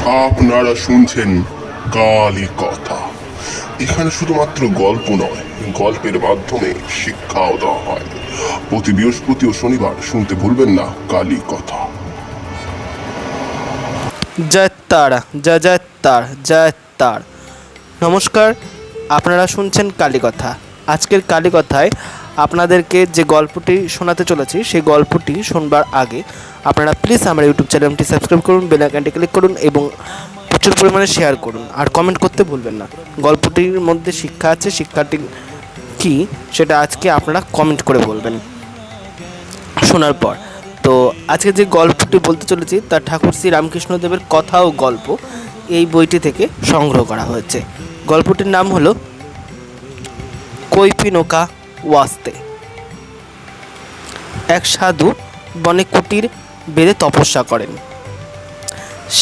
আপনারা শুনছেন কালী কথা। এখানে শুধুমাত্র গল্প নয়, গল্পের মাধ্যমে শিক্ষাও দেওয়া হয়। প্রতি বৃহস্পতি ও শনিবার শুনতে ভুলবেন না কালী কথা। জয় তারা, জয় জয় তার, জয় তার। নমস্কার, আপনারা শুনছেন কালী কথা। আজকের কালী কথায় আপনাদেরকে যে গল্পটি শোনাতে চলেছি সেই গল্পটি শোনবার আগে আপনারা প্লিজ আমার ইউটিউব চ্যানেলটি সাবস্ক্রাইব করুন, বেল আইকনটি ক্লিক করুন এবং প্রচুর পরিমাণে শেয়ার করুন আর কমেন্ট করতে ভুলবেন না। গল্পটির মধ্যে শিক্ষা আছে, শিক্ষাটি কী সেটা আজকে আপনারা কমেন্ট করে বলবেন শোনার পর। তো আজকে যে গল্পটি বলতে চলেছি তা ঠাকুর শ্রী রামকৃষ্ণদেবের কথা ও গল্প এই বইটি থেকে সংগ্রহ করা হয়েছে। গল্পটির নাম হলো কৈপিনকা ওয়াস্তে। এক সাধু বনে কুটির বেঁধে তপস্যা করেন।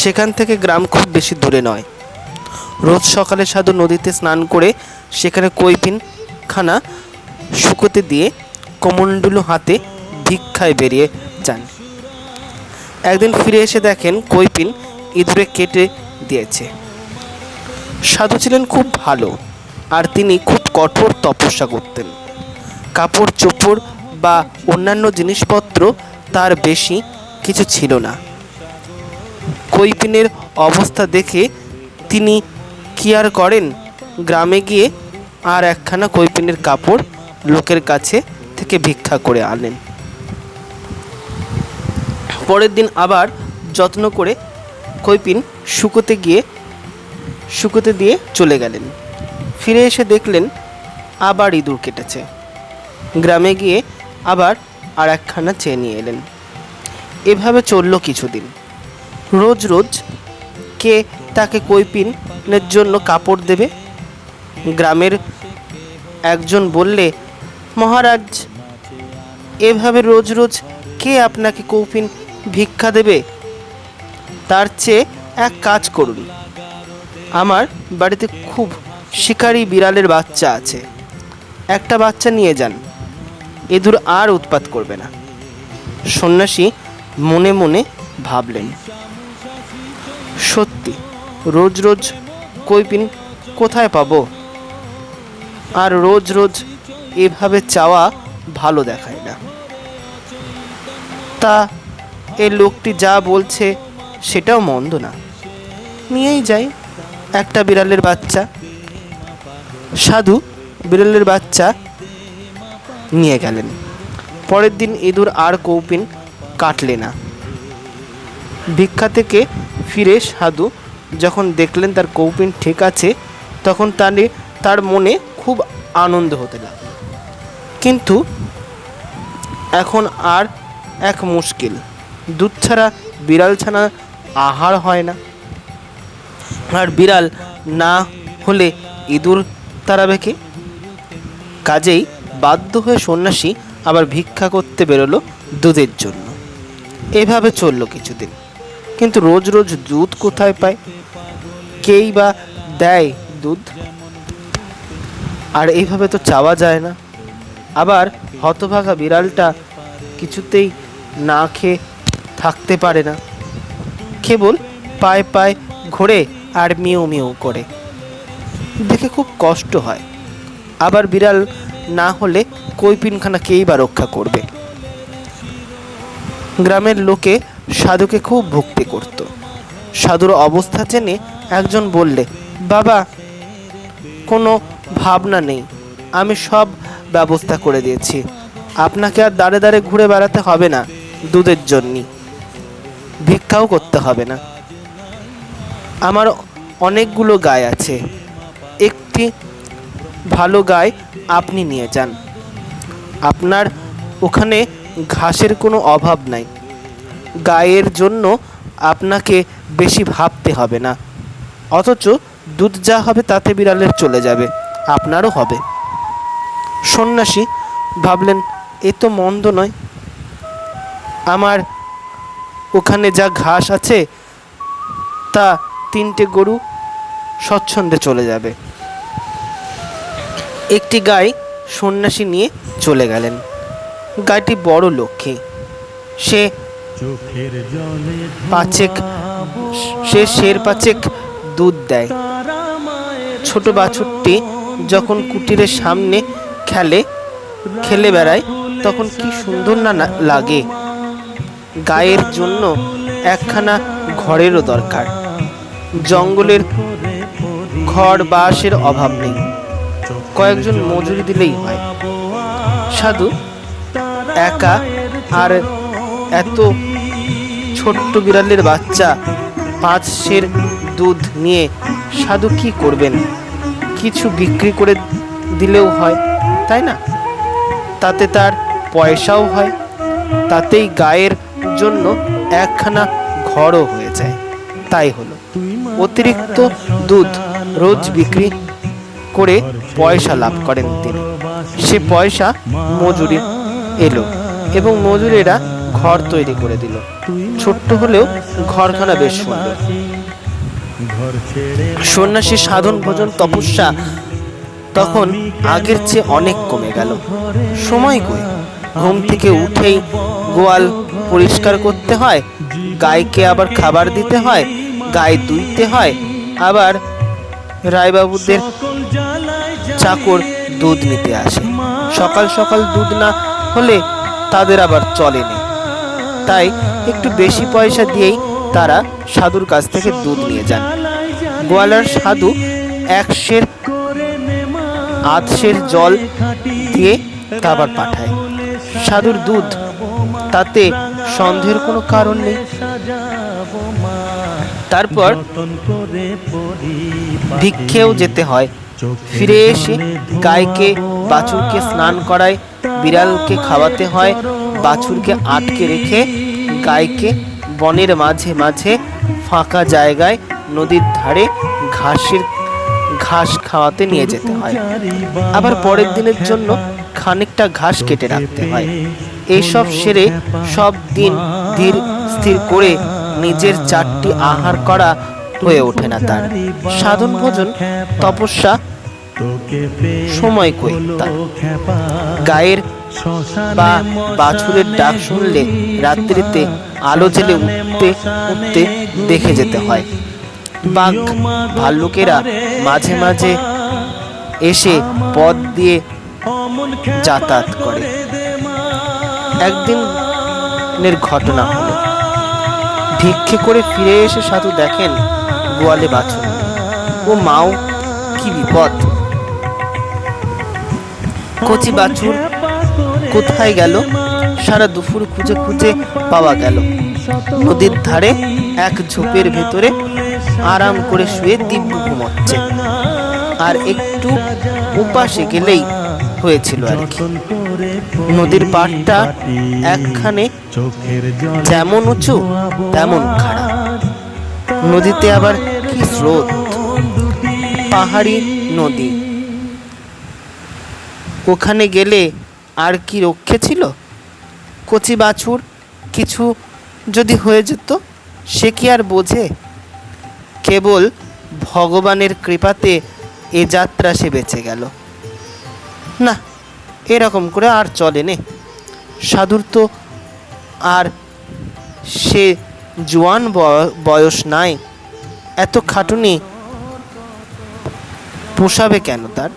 সেখান থেকে গ্রাম খুব বেশি দূরে নয়। রোজ সকালে সাধু নদীতে স্নান করে সেখানে কৈপিনখানা শুকোতে দিয়ে কমণ্ডলু হাতে ভিক্ষায় বেরিয়ে যান। একদিন ফিরে এসে দেখেন কৈপিন ইঁদুরে কেটে দিয়েছে। সাধু ছিলেন খুব ভালো আর তিনি খুব কঠোর তপস্যা করতেন। কাপড় চোপড় বা অন্যান্য জিনিসপত্র তার বেশি কিছু ছিল না। কৈপিনের অবস্থা দেখে তিনি কি আর করেন, গ্রামে গিয়ে আর একখানা কৈপিনের কাপড় লোকের কাছে থেকে ভিক্ষা করে আনেন। পরের দিন আবার যত্ন করে কৈপিন শুকোতে দিয়ে চলে গেলেন। ফিরে এসে দেখলেন আবার ইঁদুর কেটেছে। গ্রামে গিয়ে আবার আর একখানা চেয়ে নিয়ে এলেন। এভাবে চলল কিছুদিন। রোজ রোজ কে তাকে কৈপিনের জন্য কাপড় দেবে? গ্রামের একজন বললে, মহারাজ, এভাবে রোজ রোজ কে আপনাকে কৈপিন ভিক্ষা দেবে? তার চেয়ে এক কাজ করুন, আমার বাড়িতে খুব শিকারী বিড়ালের বাচ্চা আছে, একটা বাচ্চা নিয়ে যান, ইঁদুর আর উৎপাত করবে না। সন্ন্যাসী মনে মনে ভাবলেন, সত্যি রোজ রোজ কৈপিন কোথায় পাবো? আর রোজ রোজ এভাবে চাওয়া ভালো দেখায় না। তা এ লোকটি যা বলছে সেটাও মন্দ না, নিয়েই যাই একটা বিড়ালের বাচ্চা। সাধু বিড়ালের বাচ্চা নিয়ে গেলেন। পরের দিন ইঁদুর আর কৈপিন কাটলে না। ভিক্ষা থেকে ফিরে সাধু যখন দেখলেন তার কৈপিন ঠিক আছে, তখন তার মনে খুব আনন্দ হতে লাগল। কিন্তু এখন আর এক মুশকিল, দুধ ছাড়া বিড়াল ছানা আহার হয় না, আর বিড়াল না হলে ইঁদুর তাড়াবে কে? কাজেই বাধ্য হয়ে সন্ন্যাসী আবার ভিক্ষা করতে বেরোলো দুধের জন্য। এভাবে চলল কিছুদিন। কিন্তু রোজ রোজ দুধ কোথায় পায়? কেই বা দেয় দুধ? আর এইভাবে তো চাওয়া যায় না। আবার হতভাগা বিড়ালটা কিছুতেই না খেয়ে থাকতে পারে না, কেবল পায়ে পায়ে ঘোরে আর মিউ মিউ করে, দেখে খুব কষ্ট হয়। আবার বিড়াল না হলে কৈপিনখানা কেই বা রক্ষা করবে? গ্রামের লোকে সাধুকে খুব ভক্তি করত। সাধুর অবস্থা জেনে একজন বললে, বাবা, কোনো ভাবনা নেই, আমি সব ব্যবস্থা করে দিয়েছি, আপনাকে আর দাঁড়ে দাঁড়ে ঘুরে বেড়াতে হবে না, দুধের জন্য ভিক্ষাও করতে হবে না। আমার অনেকগুলো গাই আছে, একটি ভালো গাই আপনি নিয়ে যান। আপনার ওখানে ঘাসের কোনো অভাব নাই, গায়ের জন্য আপনাকে বেশি ভাবতে হবে না, অথচ দুধ যা হবে তাতে বিড়ালের চলে যাবে, আপনারও হবে। সন্ন্যাসী ভাবলেন, এ তো মন্দ নয়, আমার ওখানে যা ঘাস আছে তা 3টে গরু স্বচ্ছন্দে চলে যাবে। একটি গাই সন্ন্যাসী নিয়ে চলে গেলেন। গাইটি বড় লক্ষ্মী, সে 5 সে শের পাচেক দুধ দেয়। ছোট বাছুরটি যখন কুটিরের সামনে খেলে বেড়ায় তখন কি সুন্দর না লাগে। গায়ের জন্য একখানা ঘরেরও দরকার। জঙ্গলের ঘর বাসের অভাব নেই, কয়েকজন মজুরি দিলেই হয়। সাধু একা, আর এত ছোট্ট বিড়ালের বাচ্চা, 5 সের দুধ নিয়ে সাধু কি করবেন? কিছু বিক্রি করে দিলেও হয়, তাই না? তাতে তার পয়সাও হয়, তাতেই গায়ের জন্য একখানা ঘরও হয়ে যায়। তাই হলো, অতিরিক্ত দুধ রোজ বিক্রি করে পয়সা লাভ করেন তিনি। সে পয়সা মজুরি এলো এবং মজুরেরা ঘর তৈরি করে দিল। ছোট্ট হলেও ঘরখানা বেশ সুন্দর। সন্ন্যাসীর সাধন ভোজন তপস্যা তখন আগের চেয়ে অনেক কমে গেল। সময় কই, ঘুম থেকে উঠেই গোয়াল পরিষ্কার করতে হয়, গাইকে আবার খাবার দিতে হয়, গাই দুইতে হয়, আবার রায়বাবুদের চাকর দুধ নিতে আসে। সকাল সকাল দুধ না হলে তাদের আবার চলেনি, তাই একটু বেশি পয়সা দিয়েই তারা সাধুর কাছ থেকে দুধ নিয়ে যান। গোয়ালার সাধু 1 সের আধ সের জল দিয়ে খাবার পাঠায়। সাধুর দুধ, তাতে সন্দেহের কোনো কারণ নেই। তারপর ভিক্ষেও যেতে হয়। ফিরে এসে গাইকে বাছুরকে স্নান করায়, বিড়ালকে খাওয়াতে হয়, বাছুরকে আটকে রেখে গাইকে বনের মাঝে মাঝে ফাঁকা জায়গায় নদীর ধারে ঘাস খাওয়াতে নিয়ে যেতে হয়। আবার পরের দিনের জন্য খানিকটা ঘাস কেটে রাখতে হয়। এইসব সেরে সব দিন ধীর স্থির করে নিজের 4টি আহার করা হয়ে ওঠে না তার। সাধন ভোজন তপস্যা সময় কই তার। গায়ের বা বাছুরের ডাক শুনলে রাত্রিতে আলো জেলে উঠতে উঠতে দেখে যেতে হয়। বাঘ ভাল্লুকেরা মাঝে মাঝে এসে পথ দিয়ে যাতায়াত করে। একদিনের ঘটনা হলো, ভিক্ষে করে ফিরে এসে সাধু দেখেন গোয়ালে বাছুর। ও মাও, কি বিপদ! কচি বাছুর কোথায় গেল? সারা দুপুর খুঁজে খুঁজে পাওয়া গেল। নদীর ধারে এক ঝোপের ভেতরে আরাম করে শুয়ে দিব্য ঘুমোচ্ছে। আর একটু উপাসে গেলেই হয়েছিল আর কি। নদীর পাড়টা একখানে যেমন উঁচু তেমন খাড়া। নদীতে আবার কি স্রোত! পাহাড়ি নদী। ওখানে গেলে আর কি রক্ষে ছিল? কচি বাছুর কিছু যদি হয়ে যেত, সে কি আর বোঝে? কেবল ভগবানের কৃপাতে এ যাত্রা সে বেঁচে গেল। না, এরকম করে আর চলে নে। সাধুর তো আর সে জোয়ান বয়স নাই, এত খাটুনি পোষাবে কেন তার?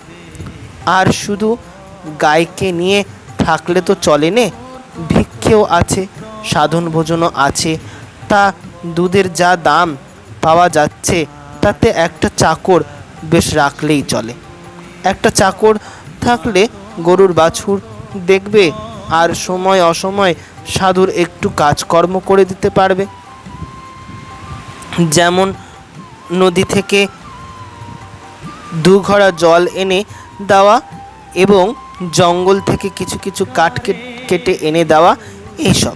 আর শুধু গাইকে নিয়ে থাকলে তো চলে নে। ভিক্ষেও আছে, সাধন ভোজনও আছে। তা দুধের যা দাম পাওয়া যাচ্ছে, তাতে একটা চাকর বেশ রাখলেই চলে। একটা চাকর থাকলে গরুর বাছুর দেখবে, আর সময় অসময় সাধুর একটু কাজকর্ম করে দিতে পারবে। যেমন নদী থেকে 2 ঘড়া জল এনে দেওয়া এবং জঙ্গল থেকে কিছু কিছু কাঠ কেটে এনে দেওয়া, এইসব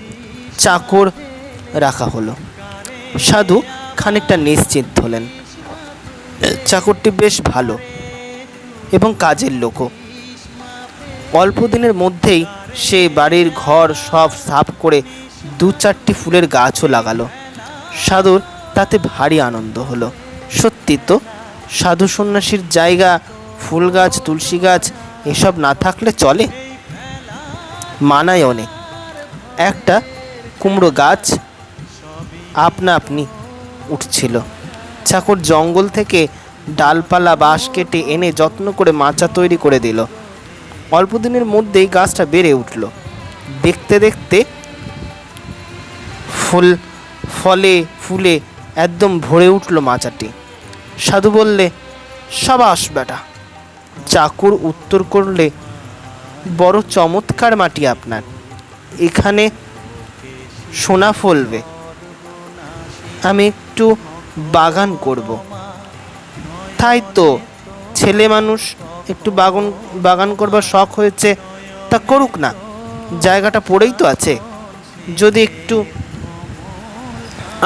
চাকর রাখা হলো। সাধু খানিকটা নিশ্চিত হলেন। চাকরটি বেশ ভালো এবং কাজের লোকও। অল্প দিনের মধ্যেই সে বাড়ির ঘর সব সাফ করে 2-4টি ফুলের গাছও লাগালো। সাধুর তাতে ভারী আনন্দ হলো। সত্যি তো, সাধু সন্ন্যাসীর জায়গা ফুল গাছ, তুলসী গাছ এসব না থাকলে চলে? মানায় অনেক। একটা কুমড়ো গাছ আপনা আপনি উঠছিল। চাকর জঙ্গল থেকে ডালপালা বাঁশ কেটে এনে যত্ন করে মাচা তৈরি করে দিল। অল্প দিনের মধ্যেই গাছটা বেড়ে উঠল। দেখতে দেখতে ফলে ফুলে একদম ভরে উঠল মাচাটি। সাধু বললে, সাবাস বেটা। চাকর উত্তর করলে, বড় চমৎকার মাটি আপনার, এখানে সোনা ফলবে। আমি একটু বাগান করব। তাই তো, ছেলে মানুষ একটু বাগান করবার শখ হয়েছে, তা করুক না, জায়গাটা পড়েই তো আছে। যদি একটু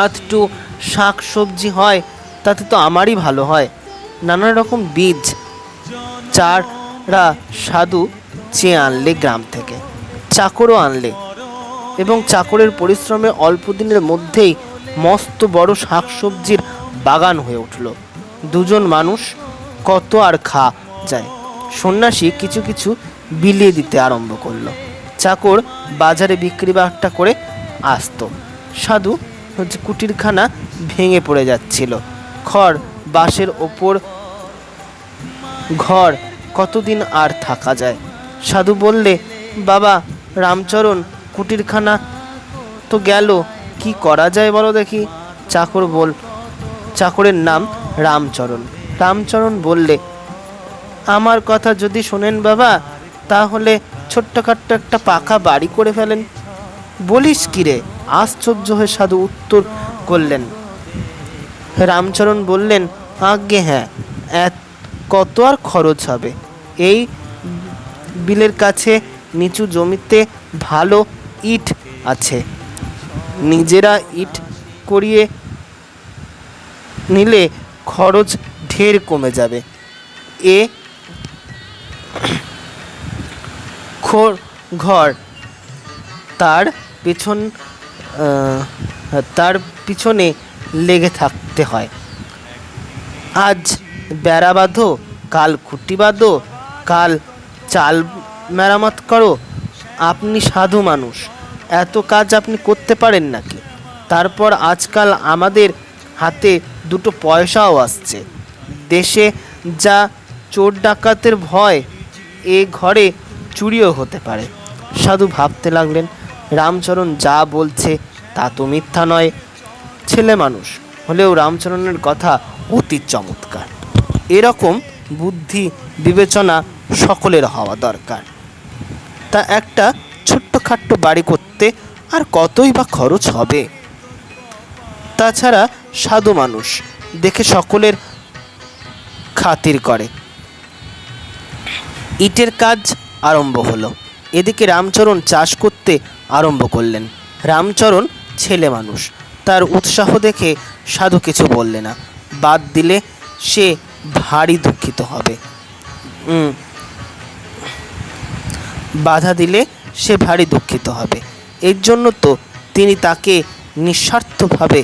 আধটু শাক সবজি হয় তাতে তো আমারই ভালো হয়। নানা রকম বীজ চারা সাধু চেয়ে আনলে গ্রাম থেকে, চাকরও আনলে, এবং চাকরের পরিশ্রমে অল্প দিনের মধ্যেই মস্ত বড় শাক সবজির বাগান হয়ে উঠল। দুজন মানুষ কত আর খাওয়া যায়। সন্ন্যাসী কিছু কিছু বিলিয়ে দিতে আরম্ভ করলো। চাকর বাজারে বিক্রি বাট্টা করে আসতো। সাধু কুটিরখানা ভেঙে পড়ে যাচ্ছিল। খড় বাঁশের ওপর ঘর কতদিন আর থাকা যায়। সাধু বললে, বাবা রামচরণ, কুটিরখানা তো গেল, কি করা যায় বলো দেখি। চাকরের নাম রামচরণ। রামচরণ বললে, আমার কথা যদি শোনেন বাবা, তাহলে ছোট্টখাট্ট একটা পাকা বাড়ি করে ফেলেন। বলিস কি রে? আশ্চর্য হয়ে সাধু উত্তর করলেন। রামচরণ বললেন, আজ্ঞে হ্যাঁ, কত আর খরচ হবে? এই বিলের কাছে নিচু জমিতে ভালো ইট আছে, নিজেরা ইট করিয়ে নিলে খরচ ঢের কমে যাবে। ঘর তার পিছনে লেগে থাকতে হয়। আজ বেড়া বাঁধো, কাল খুঁটি বাঁধো, কাল চাল মেরামত করো। আপনি সাধু মানুষ, এত কাজ আপনি করতে পারেন নাকি? তারপর আজকাল আমাদের হাতে দুটো পয়সাও আসছে। দেশে যা চোর ডাকাতের ভয়, এ ঘরে চুরিও হতে পারে। সাধু ভাবতে লাগলেন, রামচরণ যা বলছে তা তো মিথ্যা নয়। ছেলে মানুষ হলেও রামচরণের কথা অতি চমৎকার। এরকম বুদ্ধি বিবেচনা সকলের হওয়া দরকার। তা একটা ছোট্টখাট্ট বাড়ি করতে আর কতই বা খরচ হবে? তাছাড়া সাধু মানুষ দেখে সকলের খাতির করে। ইটের কাজ আরম্ভ হলো। এদিকে রামচরণ চাষ করতে আরম্ভ করলেন। রামচরণ ছেলে মানুষ, তার উৎসাহ দেখে সাধু কিছু বললে না। বাদ দিলে সে ভারী দুঃখিত হবে। বাধা দিলে সে ভারী দুঃখিত হবে। এর জন্য তো তিনি তাকে নিঃস্বার্থভাবে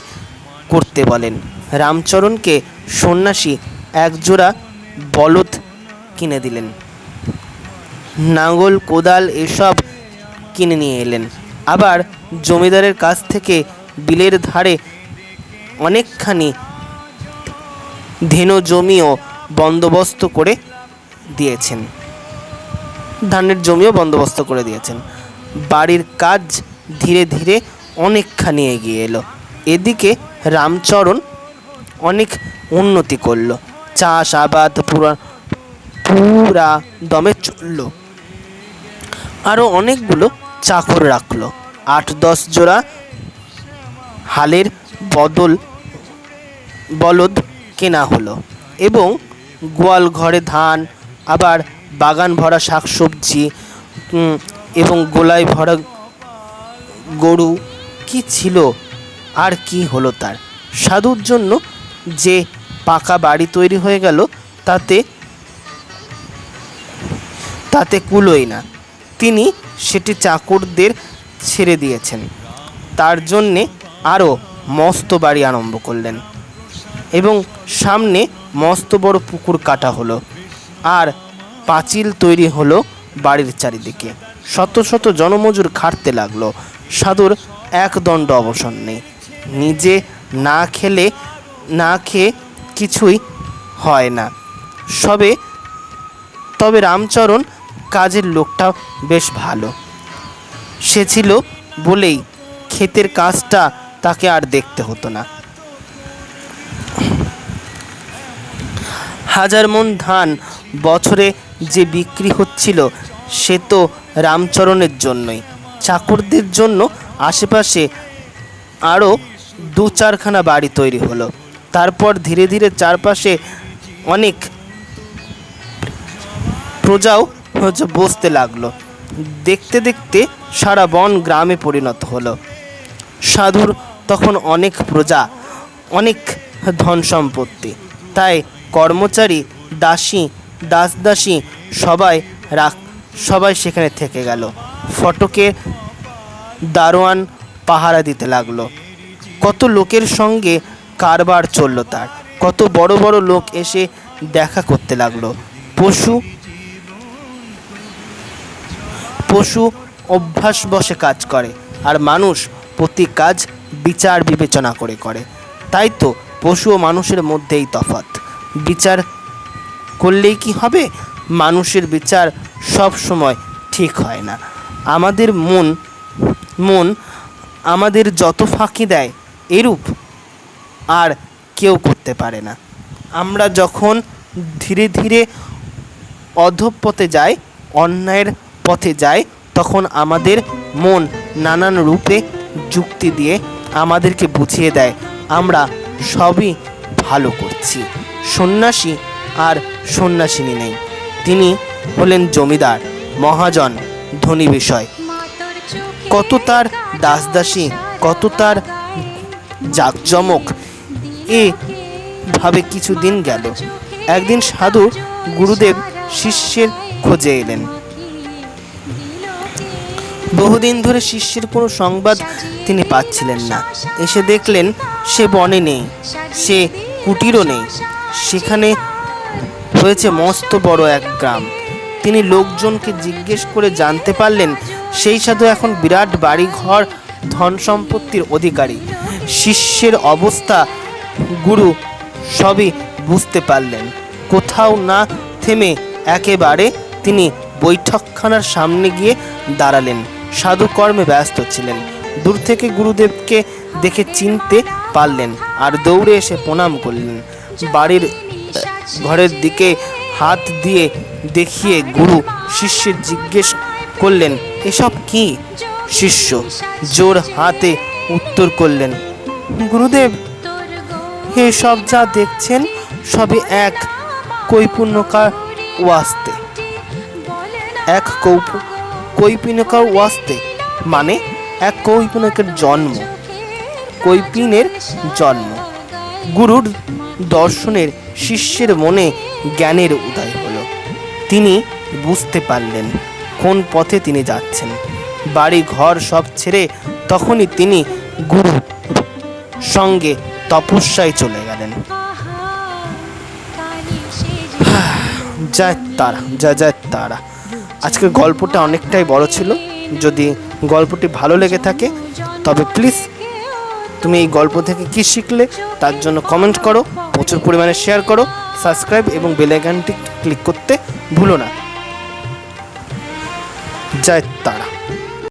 করতে বলেন। রামচরণকে সন্ন্যাসী একজোড়া বলদ কিনে দিলেন, নাঙল কোদাল এসব কিনে নিয়ে এলেন। আবার জমিদারের কাছ থেকে বিলের ধারে অনেকখানি ধেনু জমিও বন্দোবস্ত করে দিয়েছেন, ধানের জমিও বন্দোবস্ত করে দিয়েছেন। বাড়ির কাজ ধীরে ধীরে অনেকখানি এগিয়ে এলো। এদিকে রামচরণ অনেক উন্নতি করলো। চাষ আবাদ পুরা দমে চলল। আরও অনেকগুলো চাকর রাখলো। 8-10 জোড়া হালের বলদ কেনা হলো এবং গোয়াল ঘরে ধান, আবার বাগান ভরা শাকসবজি এবং গোলায় ভরা গরু। কি ছিল আর কি হলো তার? সাধুর জন্য যে পাকা বাড়ি তৈরি হয়ে গেল, তাতে কুলোই না। তিনি সেটি চাকরদের ছেড়ে দিয়েছেন। তার জন্যে আরও মস্ত বাড়ি আরম্ভ করলেন এবং সামনে মস্ত বড় পুকুর কাটা হলো, আর পাঁচিল তৈরি হলো বাড়ির চারিদিকে। শত শত জনমজুর খাটতে লাগলো। সাধুর এক দণ্ড অবসর নেই। নিজে না খেয়ে কিছুই হয় না। তবে রামচরণ কাজের লোকটা বেশ ভালো। সে ছিল বলেই ক্ষেতের কাজটা তাকে আর দেখতে হতো না। 1000 মণ ধান বছরে যে বিক্রি হচ্ছিল সে তো রামচরণের জন্যই। চাকরদের জন্য আশেপাশে আরও 2-4খানা বাড়ি তৈরি হলো। তারপর ধীরে ধীরে চারপাশে অনেক প্রজাও বসতে লাগলো। দেখতে দেখতে সারা বন গ্রামে পরিণত হলো। সাধুর তখন অনেক প্রজা, অনেক ধন সম্পত্তি। তাই কর্মচারী, দাসী সবাই সেখানে থেকে গেল। ফটকে দারোয়ান পাহারা দিতে লাগলো। কত লোকের সঙ্গে কারবার চলল তার। কত বড় বড় লোক এসে দেখা করতে লাগলো। পশু অভ্যাসবশে কাজ করে, আর মানুষ প্রতি কাজ বিচার বিবেচনা করে। তাই তো পশু ও মানুষের মধ্যেই তফাৎ। বিচার করলেই কি হবে? মানুষের বিচার সব সময় ঠিক হয় না। আমাদের মন আমাদের যত ফাঁকি দেয়, এরূপ আর কেউ করতে পারে না। আমরা যখন ধীরে ধীরে অধঃপথে যাই, অন্যায়ের পথে যাই, তখন আমাদের মন নানান রূপে যুক্তি দিয়ে আমাদেরকে বুঝিয়ে দেয় আমরা সবই ভালো করছি। সন্ন্যাসী আর সন্ন্যাসিনী নেই, তিনি হলেন জমিদার, মহাজন, ধনী বিষয়। কত তার দাসদাসী, কত তার জাঁকজমক। এভাবে কিছুদিন গেল। একদিন সাধু গুরুদেব শিষ্যের খোঁজে এলেন। বহুদিন ধরে শিষ্যের কোনো সংবাদ তিনি পাচ্ছিলেন না। এসে দেখলেন সে বনে নেই, সে কুটিরও নেই। সেখানে হয়েছে মস্ত বড় এক গ্রাম। তিনি লোকজনকে জিজ্ঞেস করে জানতে পারলেন সেই সাধু এখন বিরাট বাড়ি ঘর, ধন সম্পত্তির অধিকারী। শিষ্যের অবস্থা গুরু সবই বুঝতে পারলেন। কোথাও না থেমে একেবারে তিনি বৈঠকখানার সামনে গিয়ে দাঁড়ালেন। সাধু কর্মে ব্যস্ত ছিলেন। দূর থেকে গুরুদেবকে দেখে চিনতে পারলেন আর দৌড়ে এসে প্রণাম করলেন। বাড়ির ঘরের দিকে হাত দিয়ে দেখিয়ে গুরু শিষ্যের জিজ্ঞেস করলেন, এসব কি? শিষ্য জোর হাতে উত্তর করলেন, গুরুদেব, এসব যা দেখছেন সবই এক কৈপুণ্যকার ওয়াস্তে। এক কৈপিনকার ওয়াস্তে মানে এক কৈপিনকের জন্ম, কৈপিনের জন্ম। গুরুর দর্শনের শিষ্যের মনে জ্ঞানের উদয় হলো। তিনি বুঝতে পারলেন কোন পথে তিনি যাচ্ছেন। বাড়ি ঘর সব ছেড়ে তখনই তিনি গুরু সঙ্গে তপস্যায় চলে গেলেন। জয় তারা। আজকের গল্পটা অনেকটাই বড় ছিল। যদি গল্পটি ভালো লেগে থাকে তবে প্লিজ তুমি এই গল্প থেকে কি শিখলে তার জন্য কমেন্ট করো, প্রচুর পরিমাণে শেয়ার করো, সাবস্ক্রাইব এবং বেল আইকনটি ক্লিক করতে ভুলো না। জয় তারা।